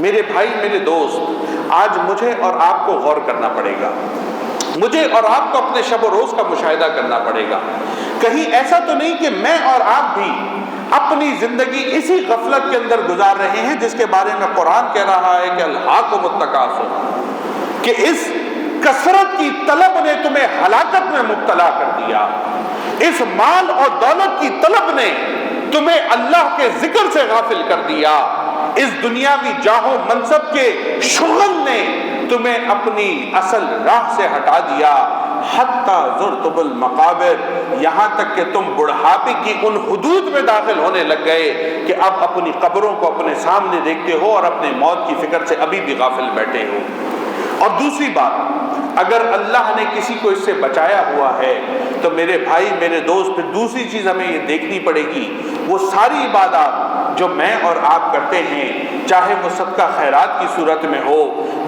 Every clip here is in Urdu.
میرے بھائی، میرے دوست، آج مجھے اور آپ کو غور کرنا پڑے گا، مجھے اور آپ کو اپنے شب و روز کا مشاہدہ کرنا پڑے گا۔ کہیں ایسا تو نہیں کہ میں اور آپ بھی اپنی زندگی اسی غفلت کے اندر گزار رہے ہیں جس کے بارے میں قرآن کہہ رہا ہے کہ الہاکم التکاثر، کہ اس کثرت کی طلب نے تمہیں ہلاکت میں مبتلا کر دیا، اس مال اور دولت کی طلب نے تمہیں اللہ کے ذکر سے غافل کر دیا، اس دنیاوی جاہ و منصب کے شغل نے تمہیں اپنی اصل راہ سے ہٹا دیا، حتی زرتم المقابر، یہاں تک کہ تم بڑھاپے کی ان حدود میں داخل ہونے لگ گئے کہ اب اپنی قبروں کو اپنے سامنے دیکھتے ہو اور اپنے موت کی فکر سے ابھی بھی غافل بیٹھے ہو۔ اور دوسری بات، اگر اللہ نے کسی کو اس سے بچایا ہوا ہے تو میرے بھائی، میرے دوست، پھر دوسری چیز ہمیں یہ دیکھنی پڑے گی، وہ ساری عبادات جو میں اور آپ کرتے ہیں، چاہے وہ صدقہ خیرات کی صورت میں ہو،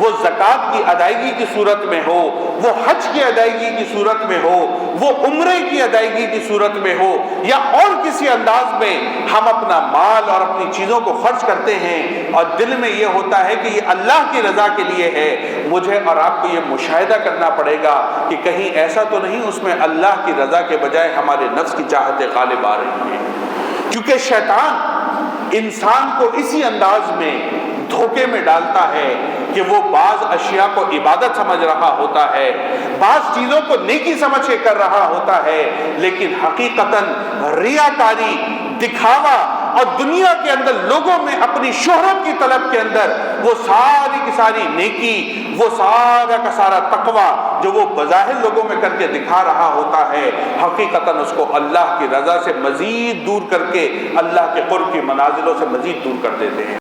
وہ زکوٰۃ کی ادائیگی کی صورت میں ہو، وہ حج کی ادائیگی کی صورت میں ہو، وہ عمرے کی ادائیگی کی صورت میں ہو، یا اور کسی انداز میں ہم اپنا مال اور اپنی چیزوں کو خرچ کرتے ہیں اور دل میں یہ ہوتا ہے کہ یہ اللہ کی رضا کے لیے ہے، مجھے اور آپ کو یہ مشاہدہ کرنا پڑے گا کہ کہیں ایسا تو نہیں اس میں اللہ کی رضا کے بجائے ہمارے نفس کی چاہتیں غالب آ رہی ہیں۔ کیونکہ شیطان انسان کو اسی انداز میں دھوکے میں ڈالتا ہے کہ وہ بعض اشیاء کو عبادت سمجھ رہا ہوتا ہے، بعض چیزوں کو نیکی سمجھ کے کر رہا ہوتا ہے، لیکن حقیقتاً ریاکاری، دکھاوا اور دنیا کے اندر لوگوں میں اپنی شہرت کی طلب کے اندر وہ ساری کی ساری نیکی، وہ سارا کا سارا تقوی جو وہ بظاہر لوگوں میں کر کے دکھا رہا ہوتا ہے، حقیقتاً اس کو اللہ کی رضا سے مزید دور کر کے اللہ کے قرب کی منازلوں سے مزید دور کر دیتے ہیں۔